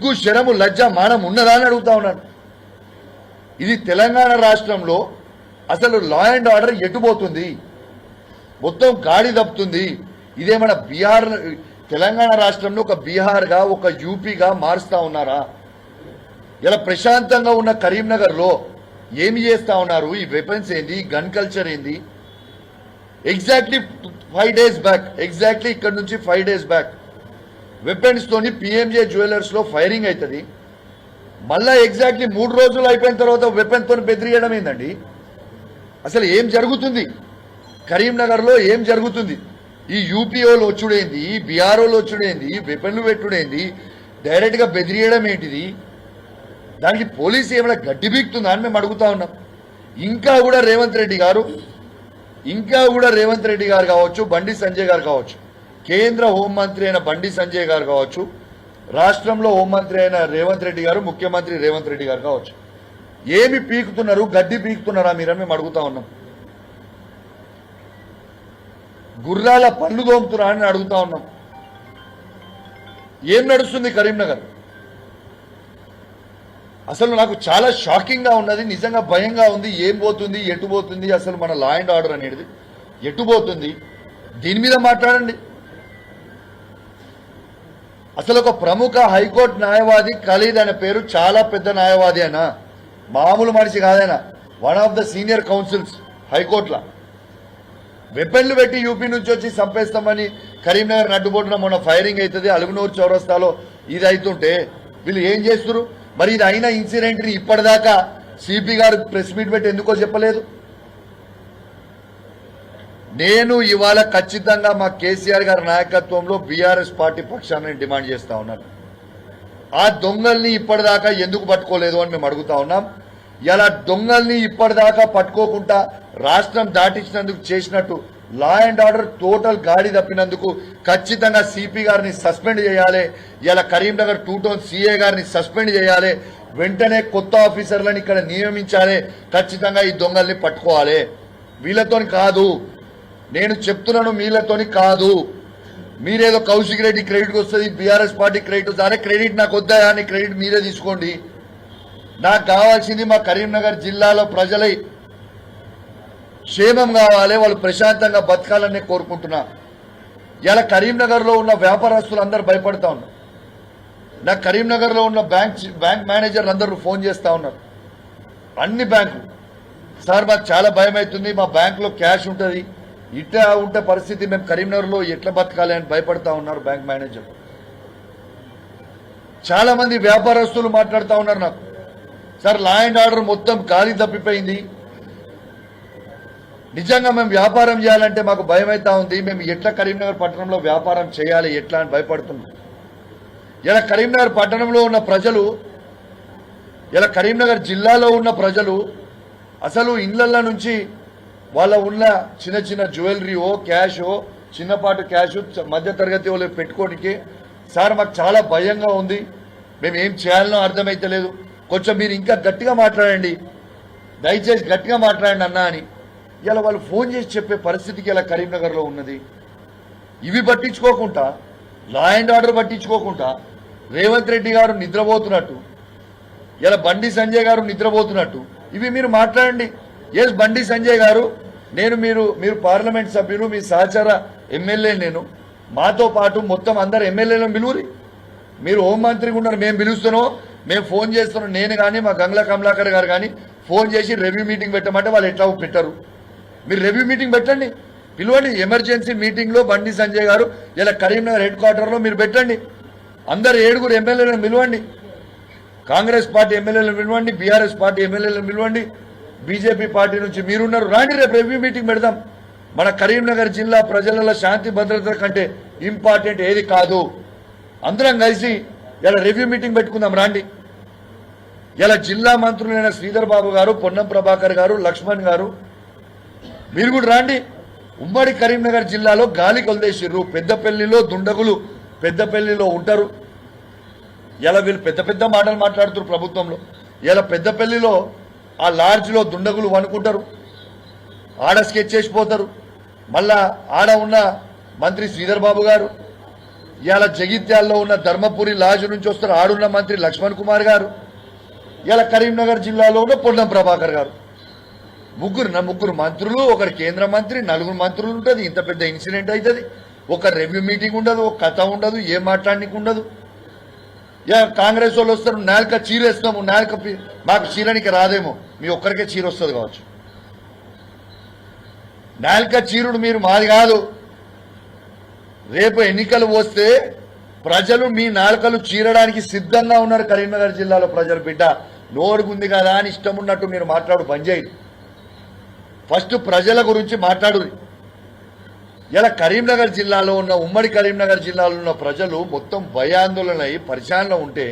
సిగ్గు శరము లజ్జ మానం ఉన్నదా అని అడుగుతా ఉన్నాను. ఇది తెలంగాణ రాష్ట్రంలో అసలు లా అండ్ ఆర్డర్ ఎటుపోతుంది, మొత్తం గాడి తప్పుతుంది. ఇదేమైనా బీహార్, తెలంగాణ రాష్ట్రంలో ఒక బీహార్గా ఒక యూపీగా మారుస్తా ఉన్నారా? ఇలా ప్రశాంతంగా ఉన్న కరీంనగర్లో ఏమి చేస్తా ఉన్నారు? ఈ వెపన్స్ ఏంది, గన్ కల్చర్ ఏంది? ఎగ్జాక్ట్లీ 5 days బ్యాక్, ఎగ్జాక్ట్లీ ఇక్కడ నుంచి 5 days బ్యాక్ వెపన్స్ తోని పిఎంజే జ్యువెలర్స్ లో ఫైరింగ్ అవుతుంది. మళ్ళా ఎగ్జాక్ట్లీ 3 రోజులు అయిపోయిన తర్వాత వెపన్ తోని బెదిరియడం ఏందండి? అసలు ఏం జరుగుతుంది కరీంనగర్ లో? ఏం జరుగుతుంది? ఈ యూపీఓలు వచ్చుడేంది, బీఆర్ఓలు వచ్చుడేంది, వెపన్లు పెట్టుడేంది, డైరెక్ట్ గా బెదిరియడం ఏంటిది? దానికి పోలీసు ఏమైనా గడ్డి బీక్తుందా అని మేము అడుగుతా ఉన్నాం. ఇంకా కూడా రేవంత్ రెడ్డి గారు కావచ్చు, బండి సంజయ్ గారు కావచ్చు, కేంద్ర హోంమంత్రి అయిన బండి సంజయ్ గారు కావచ్చు, రాష్ట్రంలో హోంమంత్రి అయిన రేవంత్ రెడ్డి గారు, ముఖ్యమంత్రి రేవంత్ రెడ్డి గారు కావచ్చు, ఏమి పీకుతున్నారు? గడ్డి పీకుతున్నారా మీరని మేము అడుగుతా ఉన్నాం. గుర్రాల పళ్ళు దోముతున్నారా అని అడుగుతా ఉన్నాం. ఏం నడుస్తుంది కరీంనగర్? అసలు నాకు చాలా షాకింగ్ గా ఉన్నది, నిజంగా భయంగా ఉంది. ఏం పోతుంది, ఎటు పోతుంది అసలు మన లా అండ్ ఆర్డర్ అనేది? ఎటు పోతుంది? దీని మీద మాట్లాడండి. అసలు ఒక ప్రముఖ హైకోర్టు న్యాయవాది ఖలీద్ అనే పేరు, చాలా పెద్ద న్యాయవాది అయినా, మామూలు మనిషి కాదైనా, one of the senior counsels హైకోర్టులో. వెపన్లు పెట్టి యూపీ నుంచి వచ్చి చంపేస్తామని కరీంనగర్ నడ్డుబోటున మొన్న ఫైరింగ్ అవుతుంది, అలుగునూరు చౌరస్తాలో ఇది అవుతుంటే వీళ్ళు ఏం చేస్తున్నారు? మరి ఇది అయిన ఇన్సిడెంట్ ని ఇప్పటిదాకా సిపి గారు ప్రెస్ మీట్ పెట్టి ఎందుకో చెప్పలేదు? నేను ఇవాళ ఖచ్చితంగా మా కేసీఆర్ గారి నాయకత్వంలో బీఆర్ఎస్ పార్టీ పక్షాన్ని డిమాండ్ చేస్తా ఉన్నాను. ఆ దొంగల్ని ఇప్పటిదాకా ఎందుకు పట్టుకోలేదు అని మేము అడుగుతా ఉన్నాం. ఇలా దొంగల్ని ఇప్పటిదాకా పట్టుకోకుండా రాష్ట్రం దాటించినందుకు చేసినట్టు లా అండ్ ఆర్డర్ టోటల్ గాడి తప్పినందుకు ఖచ్చితంగా సిపి గారిని సస్పెండ్ చేయాలి. ఇలా కరీంనగర్ 2 టౌన్ సిఏ గారిని సస్పెండ్ చేయాలి. వెంటనే కొత్త ఆఫీసర్లను ఇక్కడ నియమించాలి. ఖచ్చితంగా ఈ దొంగల్ని పట్టుకోవాలి. వీళ్ళతోని కాదు, నేను చెప్తున్నాను, వీళ్ళతోని కాదు. మీరేదో కౌశిక్ రెడ్డి క్రెడిట్ వస్తుంది, బీఆర్ఎస్ పార్టీ క్రెడిట్ వస్తుంది. అరే క్రెడిట్ నాకు వద్దా అని క్రెడిట్ మీరే తీసుకోండి. నాకు కావాల్సింది మా కరీంనగర్ జిల్లాలో ప్రజలై క్షేమం కావాలి, వాళ్ళు ప్రశాంతంగా బతకాలని కోరుకుంటున్నా. ఇలా కరీంనగర్లో ఉన్న వ్యాపారస్తులు అందరూ భయపడతా ఉన్నారు. నాకు కరీంనగర్లో ఉన్న బ్యాంక్ మేనేజర్లు అందరూ ఫోన్ చేస్తా ఉన్నారు, అన్ని బ్యాంకులు. సార్ మాకు చాలా భయం అవుతుంది, మా బ్యాంకులో క్యాష్ ఉంటుంది, ఇట్లా ఉంటే పరిస్థితి మేము కరీంనగర్లో ఎట్లా బతకాలి అని భయపడతా ఉన్నారు బ్యాంక్ మేనేజర్. చాలా మంది వ్యాపారస్తులు మాట్లాడుతూ ఉన్నారు నాకు, సార్ లా అండ్ ఆర్డర్ మొత్తం గాలి తప్పిపోయింది, నిజంగా మేము వ్యాపారం చేయాలంటే మాకు భయం అవుతా ఉంది, మేము ఎట్లా కరీంనగర్ పట్టణంలో వ్యాపారం చేయాలి ఎట్లా అని భయపడుతున్నాం. ఇలా కరీంనగర్ పట్టణంలో ఉన్న ప్రజలు, ఇలా కరీంనగర్ జిల్లాలో ఉన్న ప్రజలు అసలు ఇళ్ల నుంచి వాళ్ళ ఉన్న చిన్న చిన్న జ్యువెలరీయో క్యాషో, చిన్నపాటు క్యాష్ మధ్యతరగతి వాళ్ళు పెట్టుకోనికి, సార్ మాకు చాలా భయంగా ఉంది, మేము ఏం చేయాలనో అర్థమైతలేదు, కొంచెం మీరు ఇంకా గట్టిగా మాట్లాడండి, దయచేసి గట్టిగా మాట్లాడండి అన్నా అని ఇలా వాళ్ళు ఫోన్ చేసి చెప్పే పరిస్థితికి ఇలా కరీంనగర్లో ఉన్నది. ఇవి పట్టించుకోకుండా, లా అండ్ ఆర్డర్ పట్టించుకోకుండా రేవంత్ రెడ్డి గారు నిద్రపోతున్నట్టు, ఇలా బండి సంజయ్ గారు నిద్రపోతున్నట్టు ఇవి మీరు మాట్లాడండి. ఎస్ బండి సంజయ్ గారు, మీరు పార్లమెంట్ సభ్యులు, మీ సహచర ఎమ్మెల్యే, నేను మాతో పాటు మొత్తం అందరు ఎమ్మెల్యేలను పిలువురి. మీరు హోంమంత్రిగా ఉన్నారు, మేము పిలుస్తున్నాం, మేము ఫోన్ చేస్తున్నాం, నేను కానీ మా గంగ్లా కమలాకర్ గారు కానీ ఫోన్ చేసి రివ్యూ మీటింగ్ పెట్టమంటే వాళ్ళు ఎట్లా పెట్టరు. మీరు రివ్యూ మీటింగ్ పెట్టండి, పిలవండి. ఎమర్జెన్సీ మీటింగ్లో బండి సంజయ్ గారు ఇలా కరీంనగర్ హెడ్ క్వార్టర్లో మీరు పెట్టండి. అందరు 7 ఎమ్మెల్యేలను పిలవండి, కాంగ్రెస్ పార్టీ ఎమ్మెల్యేలను పిలవండి, బీఆర్ఎస్ పార్టీ ఎమ్మెల్యేలను పిలవండి, బీజేపీ పార్టీ నుంచి మీరున్నారు, రాండి, రేపు రివ్యూ మీటింగ్ పెడదాం. మన కరీంనగర్ జిల్లా ప్రజల శాంతి భద్రత కంటే ఇంపార్టెంట్ ఏది కాదు. అందరం కలిసి ఇలా రివ్యూ మీటింగ్ పెట్టుకుందాం, రాండి. ఇలా జిల్లా మంత్రులైన శ్రీధర్ బాబు గారు, పొన్నం ప్రభాకర్ గారు, లక్ష్మణ్ గారు, మీరు కూడా రాండి. ఉమ్మడి కరీంనగర్ జిల్లాలో గాలి కొలదేసిర్రు. పెద్దపల్లిలో దుండగులు పెద్దపల్లిలో ఉంటారు. ఇలా వీళ్ళు పెద్ద పెద్ద మాటలు మాట్లాడుతారు ప్రభుత్వంలో. ఇలా పెద్దపల్లిలో ఆ లాడ్జ్లో దుండగులు వనుకుంటారు, ఆడ స్కెచ్ చేసిపోతారు. మళ్ళా ఆడ ఉన్న మంత్రి శ్రీధర్ బాబు గారు, ఇవాళ జగిత్యాల్లో ఉన్న ధర్మపురి లాజ్ నుంచి వస్తారు ఆడున్న మంత్రి లక్ష్మణ్ కుమార్ గారు, ఇలా కరీంనగర్ జిల్లాలో ఉన్న పొన్నం ప్రభాకర్ గారు. ముగ్గురు మంత్రులు, ఒకరు కేంద్ర మంత్రి, 4 మంత్రులు ఉంటుంది. ఇంత పెద్ద ఇన్సిడెంట్ అవుతుంది. ఒక రివ్యూ మీటింగ్ ఉండదు, ఒక కథ ఉండదు, ఏం మాట్లాడడానికి ఉండదు. కాంగ్రెస్ వాళ్ళు వస్తారు, నాలుక చీరేస్తాము, మాకు చీరనికి రాదేమో, మీ ఒక్కరికే చీర వస్తుంది కావచ్చు. నాలుక చీరుడు మీరు మాది కాదు. రేపు ఎన్నికలు వస్తే ప్రజలు మీ నాలుకలు చీరడానికి సిద్ధంగా ఉన్నారు. కరీంనగర్ జిల్లాలో ప్రజలు బిడ్డ నోరుగుంది కదా అని ఇష్టం ఉన్నట్టు మీరు మాట్లాడు బంద్ చేయండి. ఫస్ట్ ప్రజల గురించి మాట్లాడు. ఇలా కరీంనగర్ జిల్లాలో ఉన్న ఉమ్మడి కరీంనగర్ జిల్లాలో ఉన్న ప్రజలు మొత్తం భయాందోళన అయ్యి పరిశానలో ఉంటే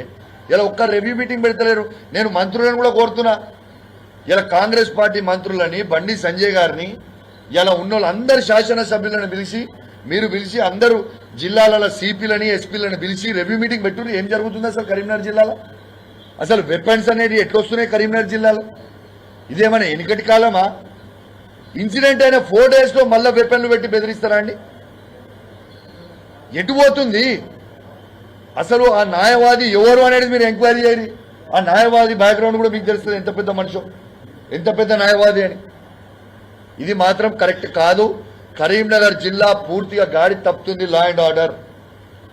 ఇలా ఒక్క రివ్యూ మీటింగ్ పెడతలేరు. నేను మంత్రులను కూడా కోరుతున్నా, ఇలా కాంగ్రెస్ పార్టీ మంత్రులని, బండి సంజయ్ గారిని, ఇలా ఉన్న అందరు శాసనసభ్యులను పిలిచి అందరూ జిల్లాల సిపిలని, ఎస్పీలను పిలిచి రివ్యూ మీటింగ్ పెట్టుకుని ఏం జరుగుతుంది అసలు కరీంనగర్ జిల్లాలో, అసలు వెపన్స్ అనేది ఎట్లొస్తున్నాయి కరీంనగర్ జిల్లాలో. ఇదేమైనా ఎన్నికటి కాలమా? ఇన్సిడెంట్ అయిన 4 days లో మళ్ళా వెపన్లు పెట్టి బెదిరిస్తారా అండి? ఎటు పోతుంది అసలు? ఆ న్యాయవాది ఎవరు అనేది మీరు ఎంక్వైరీ చేయండి. ఆ న్యాయవాది బ్యాక్గ్రౌండ్ కూడా మీకు తెలుస్తుంది, ఎంత పెద్ద మనిషి, ఎంత పెద్ద న్యాయవాది అని. ఇది మాత్రం కరెక్ట్ కాదు. కరీంనగర్ జిల్లా పూర్తిగా గాడి తప్పుతుంది లా అండ్ ఆర్డర్.